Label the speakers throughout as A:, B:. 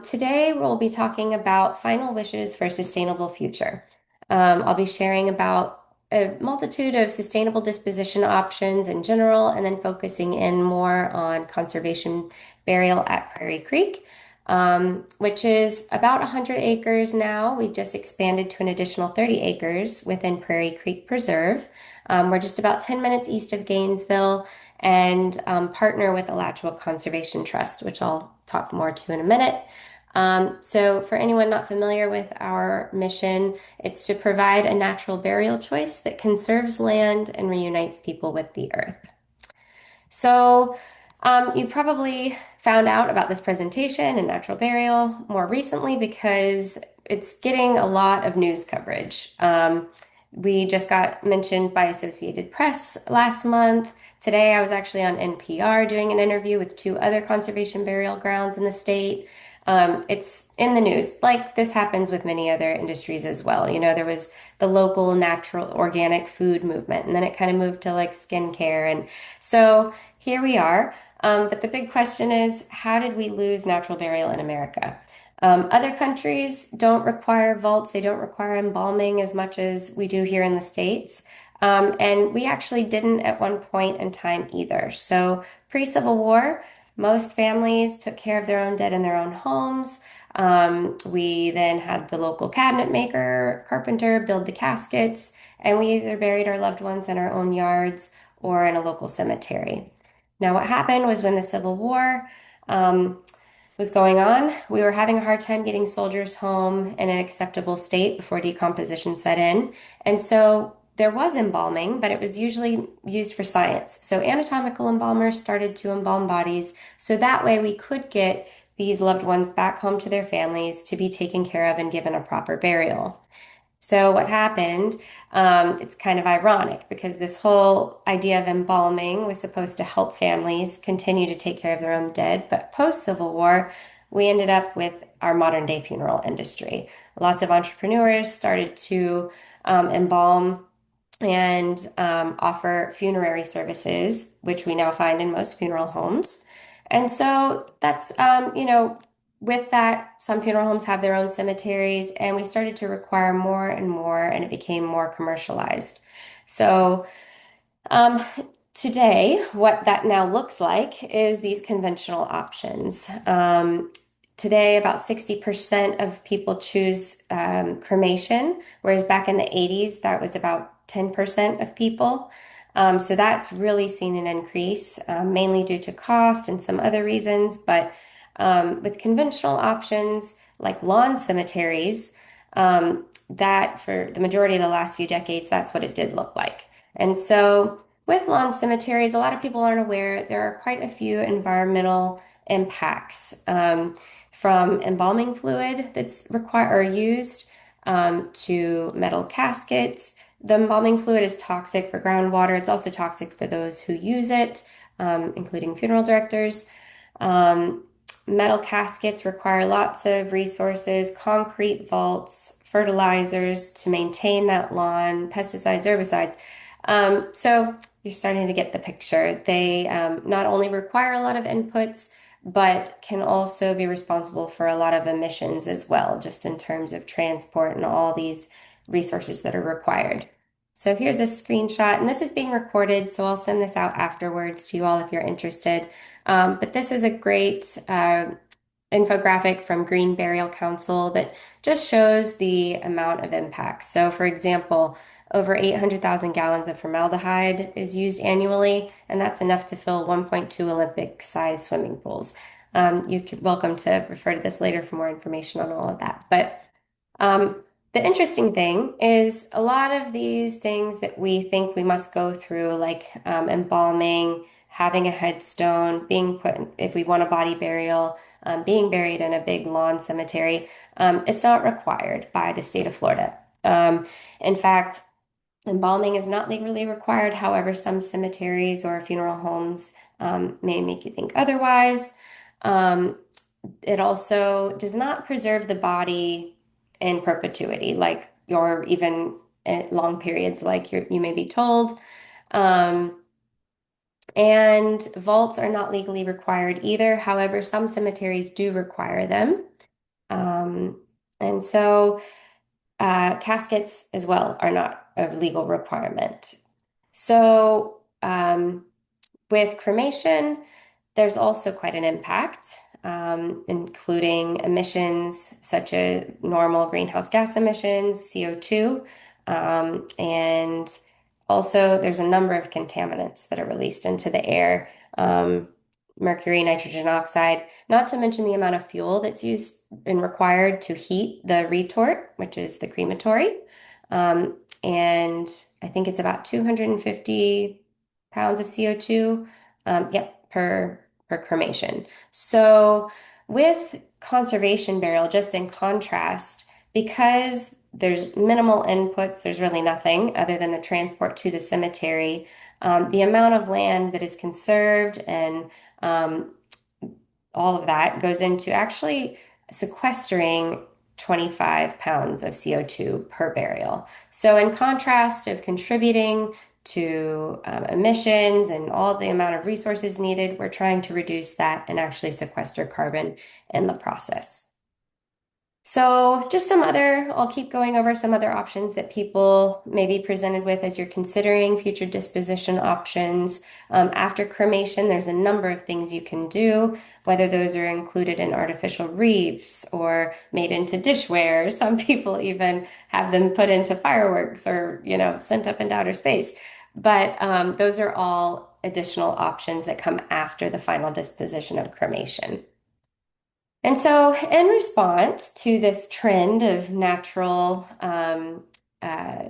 A: Today, we'll be talking about final wishes for a sustainable future. I'll be sharing about a multitude of sustainable disposition options in general, and then focusing in more on conservation burial at Prairie Creek, which is about 100 acres now. We just expanded to an additional 30 acres within Prairie Creek Preserve. We're just about 10 minutes east of Gainesville and partner with Alachua Conservation Trust, which I'll talk more to in a minute. So for anyone not familiar with our mission, it's to provide a natural burial choice that conserves land and reunites people with the earth. So you probably found out about this presentation and natural burial more recently because it's getting a lot of news coverage. We just got mentioned by Associated Press last month. Today, I was actually on NPR doing an interview with two other conservation burial grounds in the state. It's in the news, like this happens with many other industries as well. You know, there was the local natural organic food movement, and then it kind of moved to like skincare. And so here we are. But the big question is, how did we lose natural burial in America? Other countries don't require vaults, they don't require embalming as much as we do here in the States. And we actually didn't at one point in time either. So pre-Civil War, most families took care of their own dead in their own homes. We then had the local cabinet maker, carpenter build the caskets, and we either buried our loved ones in our own yards or in a local cemetery. Now, what happened was when the Civil War was going on, we were having a hard time getting soldiers home in an acceptable state before decomposition set in. And so there was embalming, but it was usually used for science. So anatomical embalmers started to embalm bodies so that way we could get these loved ones back home to their families to be taken care of and given a proper burial. So what happened, it's kind of ironic because this whole idea of embalming was supposed to help families continue to take care of their own dead, but post-Civil War, we ended up with our modern day funeral industry. Lots of entrepreneurs started to embalm and offer funerary services, which we now find in most funeral homes. And so that's, with that, some funeral homes have their own cemeteries, and we started to require more and more, and it became more commercialized. So um, today, what that now looks like is these conventional options. Today, about 60% of people choose cremation, whereas back in the 80s, that was about 10% of people. So that's really seen an increase, mainly due to cost and some other reasons. But with conventional options like lawn cemeteries, that for the majority of the last few decades, that's what it did look like. And so with lawn cemeteries, a lot of people aren't aware there are quite a few environmental impacts from embalming fluid that's required or used to metal caskets. The embalming fluid is toxic for groundwater. It's also toxic for those who use it, including funeral directors. Um, Metal caskets require lots of resources, concrete vaults, fertilizers to maintain that lawn, pesticides, herbicides. So you're starting to get the picture. They not only require a lot of inputs, but can also be responsible for a lot of emissions as well, just in terms of transport and all these resources that are required. So here's a screenshot, and this is being recorded, so I'll send this out afterwards to you all if you're interested. But this is a great infographic from Green Burial Council that just shows the amount of impact. So, for example, over 800,000 gallons of formaldehyde is used annually, and that's enough to fill 1.2 Olympic-sized swimming pools. You're welcome to refer to this later for more information on all of that. But the interesting thing is a lot of these things that we think we must go through, like embalming, having a headstone, being put, if we want a body burial, being buried in a big lawn cemetery, it's not required by the state of Florida. In fact, embalming is not legally required. However, some cemeteries or funeral homes may make you think otherwise. Um, it also does not preserve the body in perpetuity, like or even at long periods, like you may be told. Um, and vaults are not legally required either. However, some cemeteries do require them. Um, and so caskets as well are not a legal requirement. So with cremation, there's also quite an impact, including emissions such as normal greenhouse gas emissions, CO2, and also there's a number of contaminants that are released into the air, mercury, nitrogen oxide, not to mention the amount of fuel that's used and required to heat the retort, which is the crematory. And I think it's about 250 pounds of CO2, yep, per cremation. So with conservation burial, just in contrast, because there's minimal inputs, there's really nothing other than the transport to the cemetery. The amount of land that is conserved and um, all of that goes into actually sequestering 25 pounds of CO2 per burial. So in contrast of contributing to emissions and all the amount of resources needed, we're trying to reduce that and actually sequester carbon in the process. So just I'll keep going over some other options that people may be presented with as you're considering future disposition options. After cremation, there's a number of things you can do, whether those are included in artificial reefs or made into dishware. Some people even have them put into fireworks or, sent up into outer space. But those are all additional options that come after the final disposition of cremation. And so, in response to this trend of natural uh,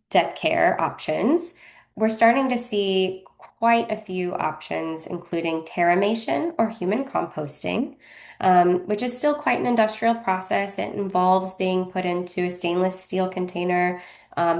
A: death care options, we're starting to see quite a few options, including terramation or human composting, which is still quite an industrial process. It involves being put into a stainless steel container,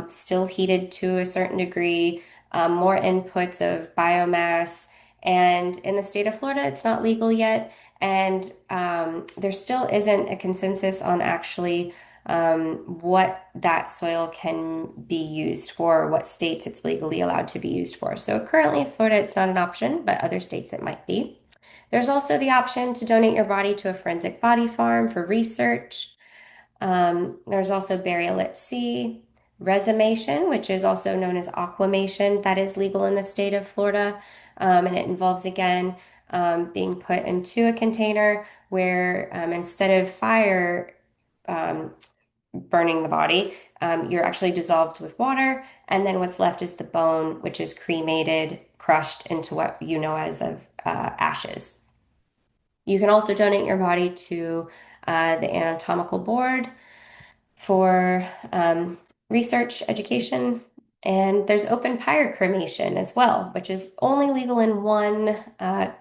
A: still heated to a certain degree, more inputs of biomass. And in the state of Florida, it's not legal yet. And there still isn't a consensus on actually what that soil can be used for, what states it's legally allowed to be used for. So currently in Florida, it's not an option, but other states it might be. There's also the option to donate your body to a forensic body farm for research. There's also burial at sea, resumation, which is also known as aquamation, that is legal in the state of Florida. And it involves, again, being put into a container where instead of fire um, burning the body, you're actually dissolved with water. And then what's left is the bone, which is cremated, crushed into what you know as of ashes. You can also donate your body to the anatomical board for research, education, and there's open pyre cremation as well, which is only legal in one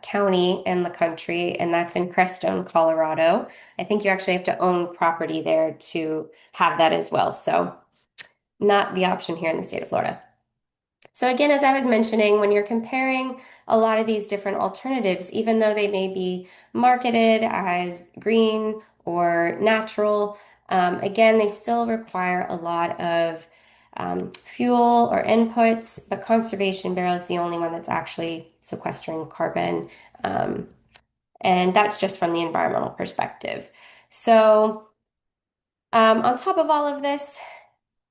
A: county in the country, and that's in Crestone, Colorado. I think you actually have to own property there to have that as well. So, not the option here in the state of Florida. So again, as I was mentioning, when you're comparing a lot of these different alternatives, even though they may be marketed as green or natural, again, they still require a lot of fuel or inputs, but conservation barrel is the only one that's actually sequestering carbon. Um, and that's just from the environmental perspective. So on top of all of this,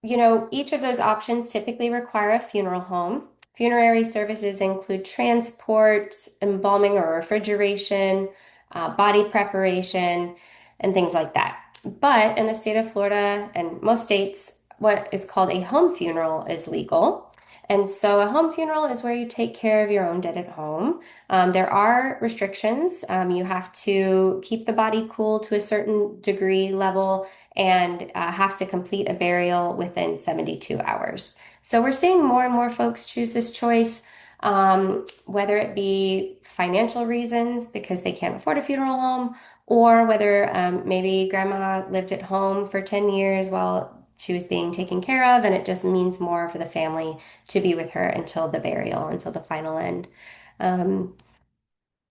A: each of those options typically require a funeral home. Funerary services include transport, embalming or refrigeration, body preparation, and things like that. But in the state of Florida and most states, what is called a home funeral is legal. And so a home funeral is where you take care of your own dead at home. There are restrictions. You have to keep the body cool to a certain degree level and have to complete a burial within 72 hours. So we're seeing more and more folks choose this choice, whether it be financial reasons because they can't afford a funeral home, or whether maybe grandma lived at home for 10 years while she was being taken care of, and it just means more for the family to be with her until the burial, until the final end. Um,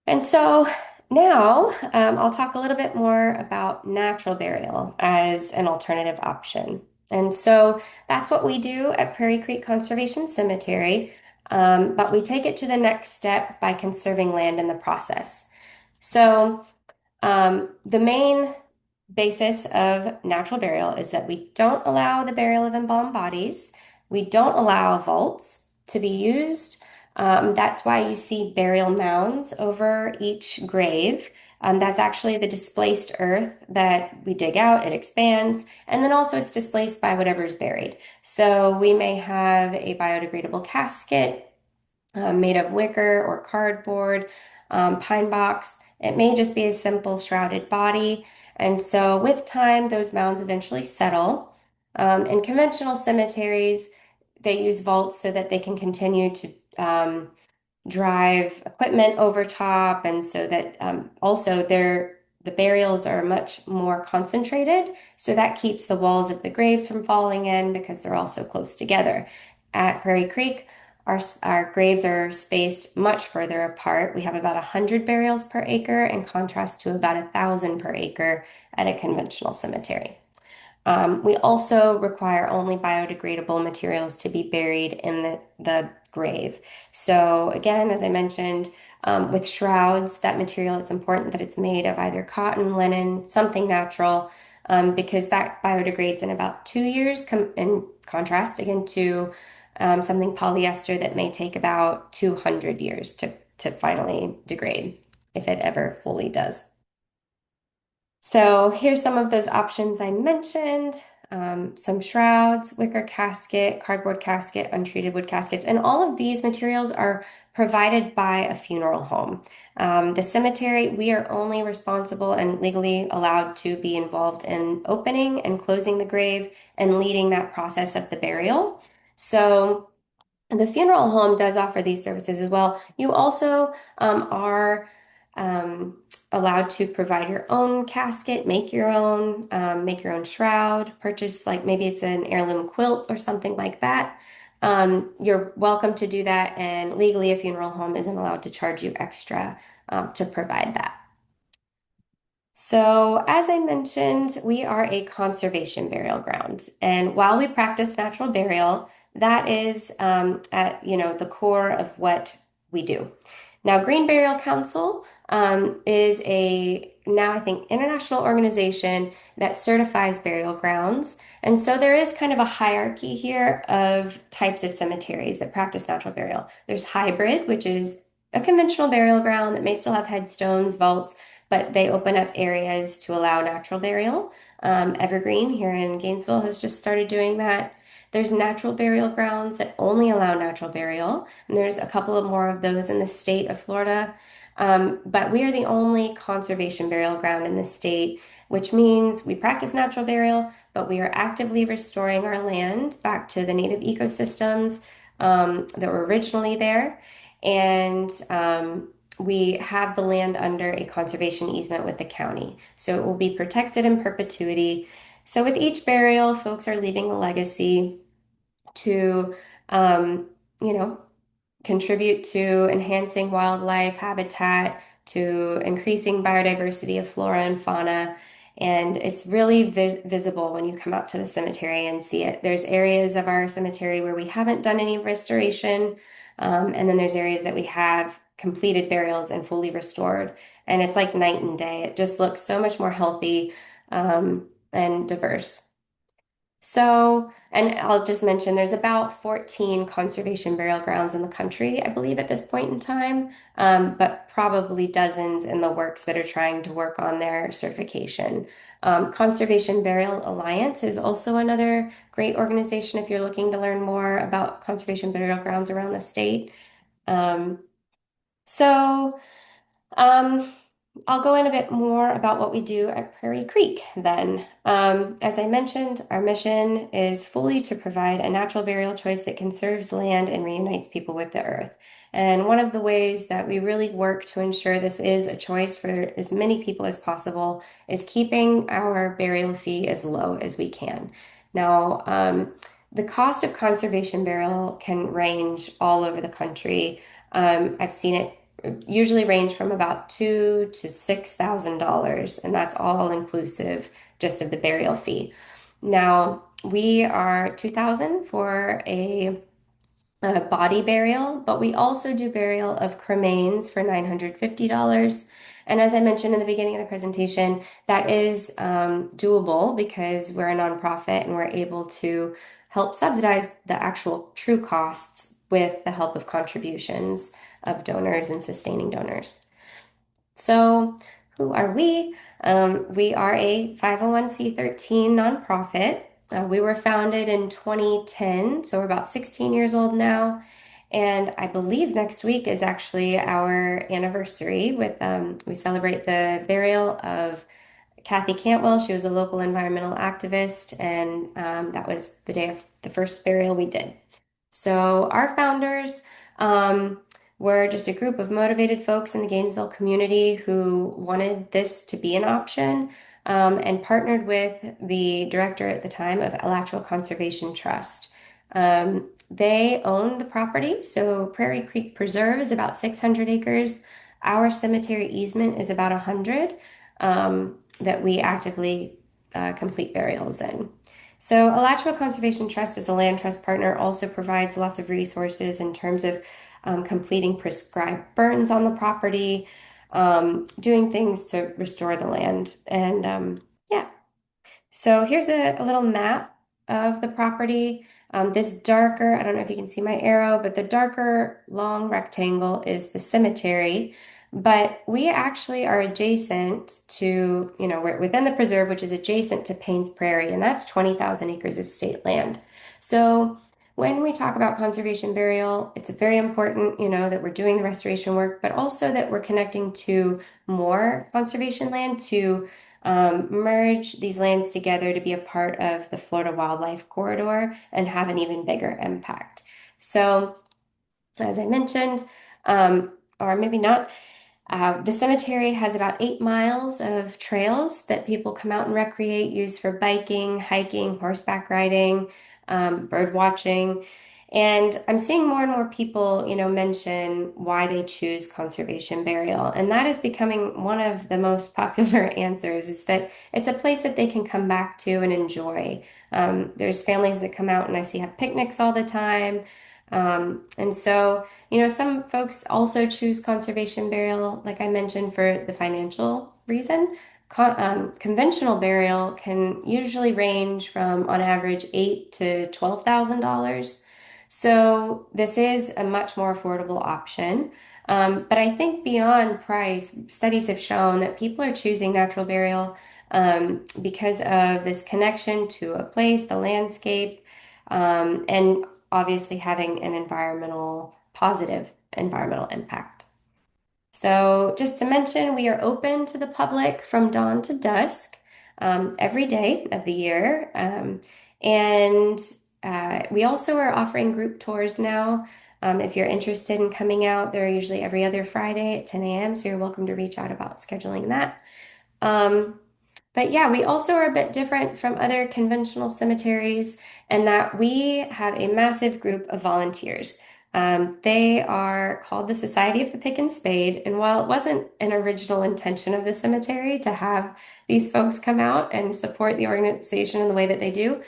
A: and so now I'll talk a little bit more about natural burial as an alternative option. And so that's what we do at Prairie Creek Conservation Cemetery, but we take it to the next step by conserving land in the process. So the main basis of natural burial is that we don't allow the burial of embalmed bodies. We don't allow vaults to be used. That's why you see burial mounds over each grave. That's actually the displaced earth that we dig out, it expands, and then also it's displaced by whatever's buried. So we may have a biodegradable casket made of wicker or cardboard, pine box. It may just be a simple shrouded body. And so with time, those mounds eventually settle. In conventional cemeteries, they use vaults so that they can continue to drive equipment over top, and so that also the burials are much more concentrated, so that keeps the walls of the graves from falling in because they're all so close together. At Prairie Creek, our graves are spaced much further apart. We have about 100 burials per acre in contrast to about 1,000 per acre at a conventional cemetery. We also require only biodegradable materials to be buried in the grave. So again, as I mentioned, with shrouds, that material, it's important that it's made of either cotton, linen, something natural, because that biodegrades in about 2 years, in contrast again to something polyester that may take about 200 years to finally degrade, if it ever fully does. So here's some of those options I mentioned. Some shrouds, wicker casket, cardboard casket, untreated wood caskets, and all of these materials are provided by a funeral home. The cemetery, we are only responsible and legally allowed to be involved in opening and closing the grave and leading that process of the burial. So the funeral home does offer these services as well. You also are um, allowed to provide your own casket, make your own shroud, purchase like maybe it's an heirloom quilt or something like that. You're welcome to do that, and legally, a funeral home isn't allowed to charge you extra to provide that. So, as I mentioned, we are a conservation burial ground. And while we practice natural burial, that is at the core of what we do. Now, Green Burial Council is a now I think international organization that certifies burial grounds. And so there is kind of a hierarchy here of types of cemeteries that practice natural burial. There's hybrid, which is a conventional burial ground that may still have headstones, vaults, but they open up areas to allow natural burial. Evergreen here in Gainesville has just started doing that. There's natural burial grounds that only allow natural burial, and there's a couple of more of those in the state of Florida. But we are the only conservation burial ground in the state, which means we practice natural burial, but we are actively restoring our land back to the native ecosystems that were originally there. And we have the land under a conservation easement with the county. So it will be protected in perpetuity. So with each burial, folks are leaving a legacy to, you know, contribute to enhancing wildlife habitat, to increasing biodiversity of flora and fauna. And it's really visible when you come out to the cemetery and see it. There's areas of our cemetery where we haven't done any restoration, and then there's areas that we have completed burials and fully restored. And it's like night and day. It just looks so much more healthy, and diverse. So, and I'll just mention there's about 14 conservation burial grounds in the country, I believe, at this point in time, but probably dozens in the works that are trying to work on their certification. Conservation Burial Alliance is also another great organization if you're looking to learn more about conservation burial grounds around the state. Um, so, um, I'll go in a bit more about what we do at Prairie Creek then. As I mentioned, our mission is fully to provide a natural burial choice that conserves land and reunites people with the earth. And one of the ways that we really work to ensure this is a choice for as many people as possible is keeping our burial fee as low as we can. Now, the cost of conservation burial can range all over the country. I've seen it usually range from about $2,000 to $6,000, and that's all inclusive just of the burial fee. Now, we are 2,000 for a body burial, but we also do burial of cremains for $950. And as I mentioned in the beginning of the presentation, that is doable because we're a nonprofit and we're able to help subsidize the actual true costs with the help of contributions of donors and sustaining donors. So, who are we? We are a 501(c)(13) nonprofit. We were founded in 2010, so we're about 16 years old now. And I believe next week is actually our anniversary we celebrate the burial of Kathy Cantwell. She was a local environmental activist, and that was the day of the first burial we did. So our founders were just a group of motivated folks in the Gainesville community who wanted this to be an option and partnered with the director at the time of Alachua Conservation Trust. They own the property, so Prairie Creek Preserve is about 600 acres. Our cemetery easement is about 100 that we actively complete burials in. So Alachua Conservation Trust as a land trust partner also provides lots of resources in terms of completing prescribed burns on the property, doing things to restore the land. And yeah, so here's a little map of the property. This darker, I don't know if you can see my arrow, but the darker long rectangle is the cemetery. But we actually are adjacent to, we're within the preserve, which is adjacent to Payne's Prairie, and that's 20,000 acres of state land. So when we talk about conservation burial, it's very important, that we're doing the restoration work, but also that we're connecting to more conservation land to merge these lands together to be a part of the Florida Wildlife Corridor and have an even bigger impact. So, as I mentioned, or maybe not, the cemetery has about 8 miles of trails that people come out and recreate, use for biking, hiking, horseback riding, bird watching. And I'm seeing more and more people, mention why they choose conservation burial. And that is becoming one of the most popular answers is that it's a place that they can come back to and enjoy. There's families that come out and I see have picnics all the time. And so, some folks also choose conservation burial, like I mentioned, for the financial reason. Conventional burial can usually range from, on average, $8,000 to $12,000. So this is a much more affordable option. But I think beyond price, studies have shown that people are choosing natural burial because of this connection to a place, the landscape, and obviously having an positive environmental impact. So just to mention, we are open to the public from dawn to dusk every day of the year. And we also are offering group tours now. If you're interested in coming out, they're usually every other Friday at 10 a.m. So you're welcome to reach out about scheduling that. Um, but yeah, we also are a bit different from other conventional cemeteries in that we have a massive group of volunteers. They are called the Society of the Pick and Spade. And while it wasn't an original intention of the cemetery to have these folks come out and support the organization in the way that they do,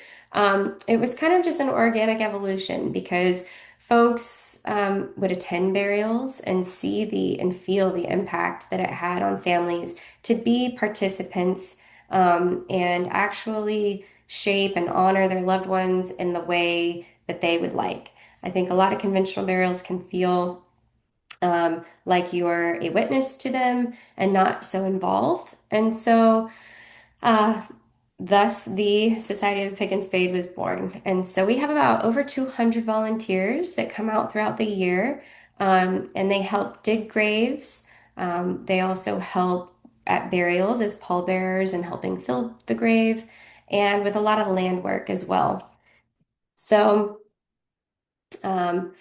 A: it was kind of just an organic evolution because folks would attend burials and see and feel the impact that it had on families to be participants and actually shape and honor their loved ones in the way that they would like. I think a lot of conventional burials can feel like you're a witness to them and not so involved. And so, uh, thus, the Society of the Pick and Spade was born. And so we have about over 200 volunteers that come out throughout the year, and they help dig graves. They also help at burials as pallbearers and helping fill the grave, and with a lot of land work as well. So, um,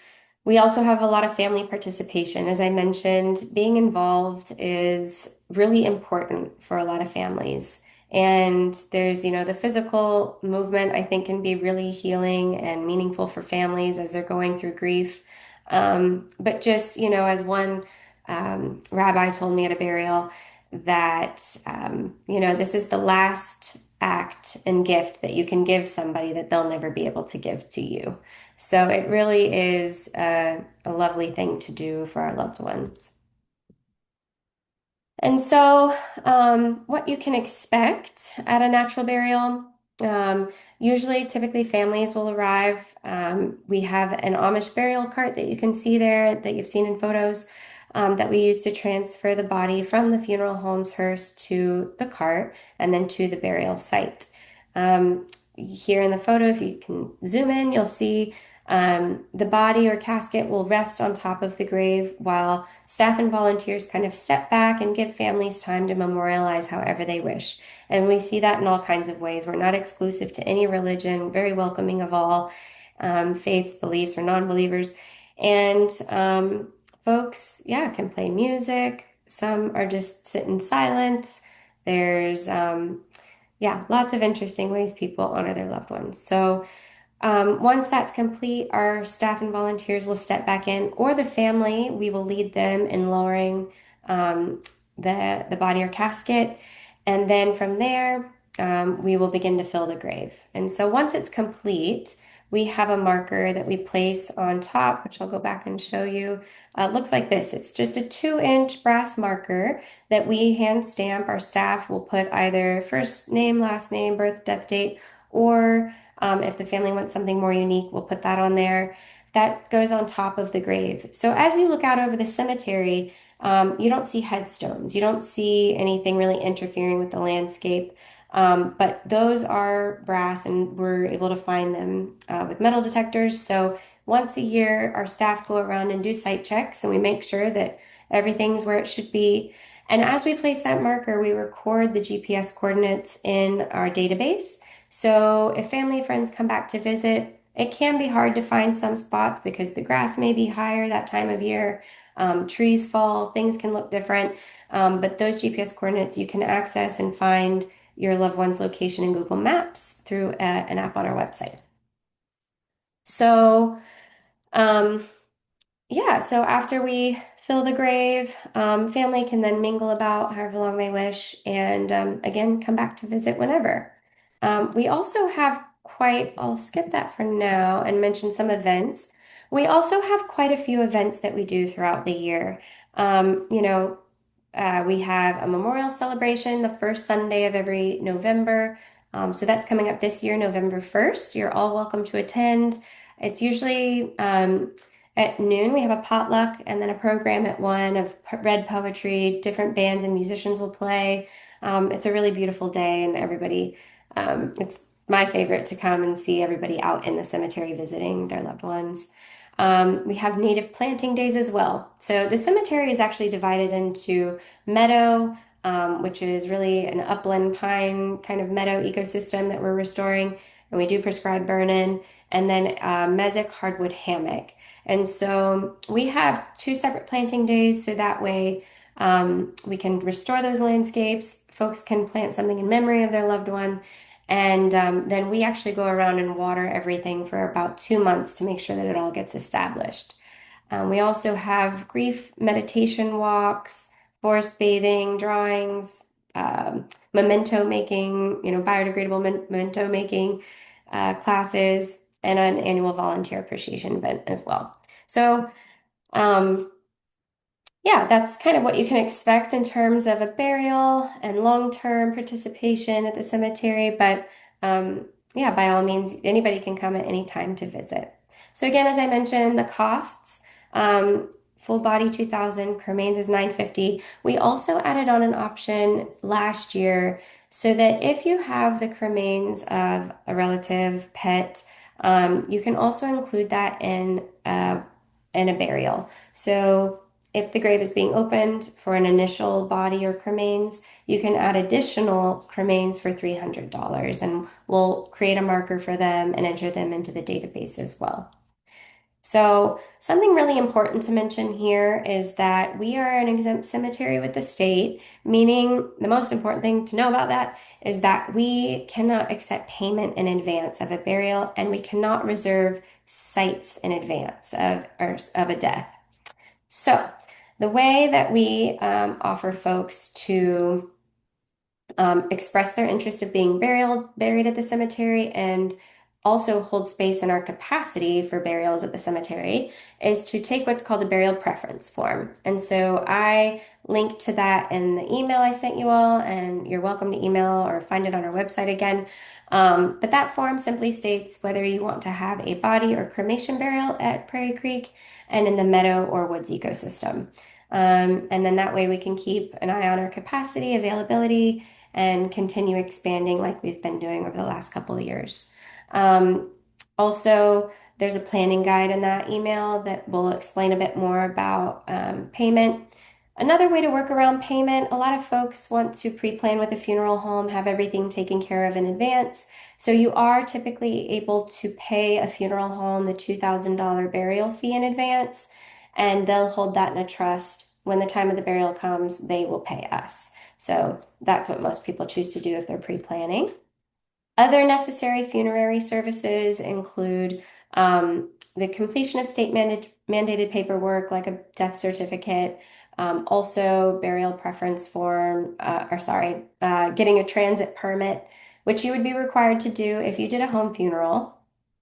A: we also have a lot of family participation. As I mentioned, being involved is really important for a lot of families. And there's, the physical movement, I think, can be really healing and meaningful for families as they're going through grief. But just, as one rabbi told me at a burial, that, this is the last act and gift that you can give somebody that they'll never be able to give to you. So it really is a lovely thing to do for our loved ones. And so, what you can expect at a natural burial, um, usually, typically, families will arrive. We have an Amish burial cart that you can see there that you've seen in photos that we use to transfer the body from the funeral home's hearse to the cart and then to the burial site. Here in the photo, if you can zoom in, you'll see the body or casket will rest on top of the grave while staff and volunteers kind of step back and give families time to memorialize however they wish. And we see that in all kinds of ways. We're not exclusive to any religion, very welcoming of all faiths, beliefs, or non-believers. And folks, yeah, can play music. Some are just sit in silence. There's, yeah, lots of interesting ways people honor their loved ones. So, once that's complete, our staff and volunteers will step back in, or the family, we will lead them in lowering um, the body or casket. And then from there, we will begin to fill the grave. And so once it's complete, we have a marker that we place on top, which I'll go back and show you. It looks like this. It's just a 2-inch brass marker that we hand stamp. Our staff will put either first name, last name, birth, death date, or if the family wants something more unique, we'll put that on there. That goes on top of the grave. So as you look out over the cemetery, you don't see headstones. You don't see anything really interfering with the landscape. But those are brass, and we're able to find them with metal detectors. So once a year, our staff go around and do site checks, and we make sure that everything's where it should be. And as we place that marker, we record the GPS coordinates in our database. So if family and friends come back to visit, it can be hard to find some spots because the grass may be higher that time of year. Trees fall, things can look different. But those GPS coordinates you can access and find your loved one's location in Google Maps through an app on our website. So, um, yeah, so after we fill the grave, family can then mingle about however long they wish and again, come back to visit whenever. We also have I'll skip that for now and mention some events. We also have quite a few events that we do throughout the year. You know, we have a memorial celebration the first Sunday of every November. So that's coming up this year, November 1st. You're all welcome to attend. It's usually at noon. We have a potluck and then a program at 1 of read poetry. Different bands and musicians will play. It's a really beautiful day, and it's my favorite to come and see everybody out in the cemetery visiting their loved ones. We have native planting days as well. So the cemetery is actually divided into meadow, which is really an upland pine kind of meadow ecosystem that we're restoring, and we do prescribe burn-in, and then mesic hardwood hammock. And so we have 2 separate planting days, so that way we can restore those landscapes. Folks can plant something in memory of their loved one. And then we actually go around and water everything for about 2 months to make sure that it all gets established. We also have grief meditation walks, forest bathing, drawings, memento making, biodegradable memento making classes, and an annual volunteer appreciation event as well. So, um, yeah, that's kind of what you can expect in terms of a burial and long-term participation at the cemetery. But yeah, by all means, anybody can come at any time to visit. So again, as I mentioned, the costs, full body 2,000, cremains is 950. We also added on an option last year so that if you have the cremains of a relative, pet, you can also include that in a burial. So if the grave is being opened for an initial body or cremains, you can add additional cremains for $300, and we'll create a marker for them and enter them into the database as well. So something really important to mention here is that we are an exempt cemetery with the state, meaning the most important thing to know about that is that we cannot accept payment in advance of a burial, and we cannot reserve sites in advance of a death. So the way that we offer folks to express their interest of being buried at the cemetery, and also hold space in our capacity for burials at the cemetery, is to take what's called a burial preference form. And so I linked to that in the email I sent you all, and you're welcome to email or find it on our website again. But that form simply states whether you want to have a body or cremation burial at Prairie Creek and in the meadow or woods ecosystem. And then that way we can keep an eye on our capacity, availability, and continue expanding like we've been doing over the last couple of years. Um, Also, there's a planning guide in that email that will explain a bit more about payment. Another way to work around payment, a lot of folks want to pre-plan with a funeral home, have everything taken care of in advance. So you are typically able to pay a funeral home the $2,000 burial fee in advance, and they'll hold that in a trust. When the time of the burial comes, they will pay us. So that's what most people choose to do if they're pre-planning. Other necessary funerary services include the completion of state mandated paperwork like a death certificate, also burial preference form, getting a transit permit, which you would be required to do if you did a home funeral.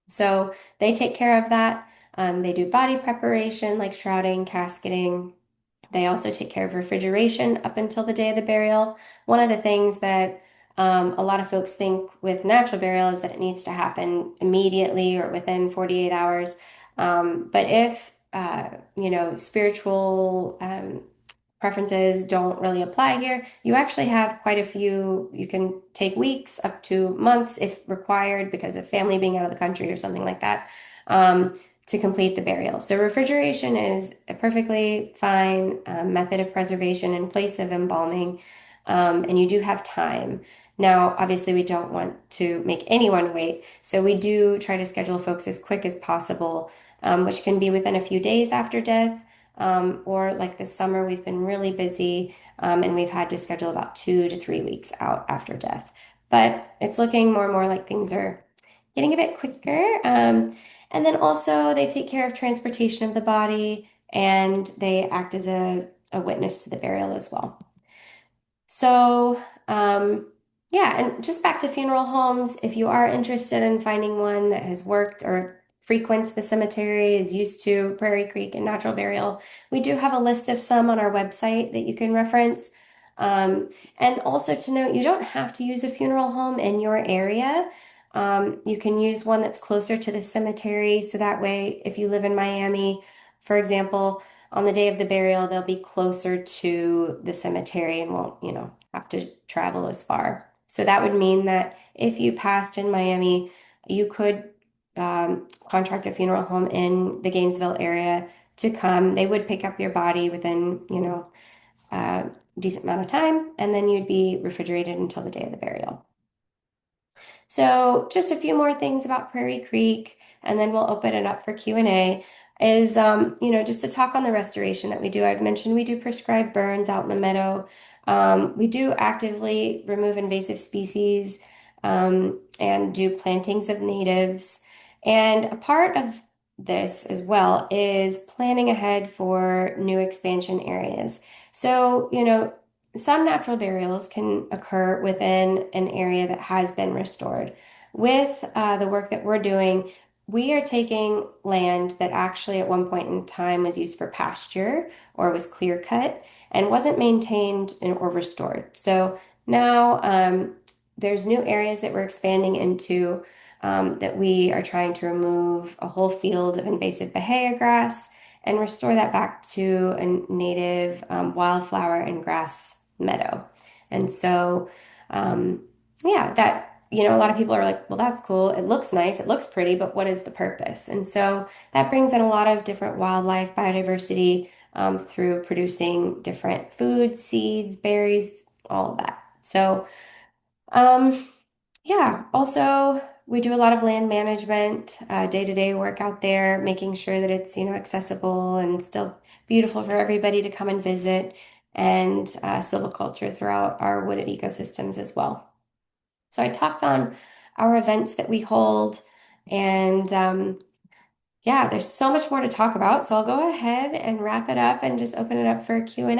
A: So they take care of that. They do body preparation like shrouding, casketing. They also take care of refrigeration up until the day of the burial. One of the things that a lot of folks think with natural burial is that it needs to happen immediately or within 48 hours. But if, spiritual preferences don't really apply here, you actually have quite a few. You can take weeks up to months if required because of family being out of the country or something like that. To complete the burial. So refrigeration is a perfectly fine method of preservation in place of embalming, and you do have time. Now, obviously, we don't want to make anyone wait, so we do try to schedule folks as quick as possible, which can be within a few days after death, or like this summer, we've been really busy, and we've had to schedule about 2 to 3 weeks out after death. But it's looking more and more like things are getting a bit quicker. And then also they take care of transportation of the body, and they act as a witness to the burial as well. So, yeah, and just back to funeral homes, if you are interested in finding one that has worked or frequents the cemetery, is used to Prairie Creek and natural burial, we do have a list of some on our website that you can reference. And also to note, you don't have to use a funeral home in your area. You can use one that's closer to the cemetery. So that way, if you live in Miami, for example, on the day of the burial, they'll be closer to the cemetery and won't, have to travel as far. So that would mean that if you passed in Miami, you could contract a funeral home in the Gainesville area to come. They would pick up your body within, a decent amount of time, and then you'd be refrigerated until the day of the burial. So just a few more things about Prairie Creek, and then we'll open it up for Q&A, is, just to talk on the restoration that we do. I've mentioned we do prescribed burns out in the meadow. We do actively remove invasive species, and do plantings of natives. And a part of this as well is planning ahead for new expansion areas. So, some natural burials can occur within an area that has been restored. With the work that we're doing, we are taking land that actually at one point in time was used for pasture or was clear cut and wasn't maintained or restored. So now there's new areas that we're expanding into, that we are trying to remove a whole field of invasive bahia grass and restore that back to a native wildflower and grass meadow. And so, yeah, a lot of people are like, well, that's cool. It looks nice. It looks pretty, but what is the purpose? And so that brings in a lot of different wildlife biodiversity, through producing different foods, seeds, berries, all of that. So, um, yeah, also we do a lot of land management, day-to-day work out there, making sure that it's, accessible and still beautiful for everybody to come and visit, and silviculture throughout our wooded ecosystems as well. So I talked on our events that we hold, and yeah, there's so much more to talk about. So I'll go ahead and wrap it up and just open it up for Q&A.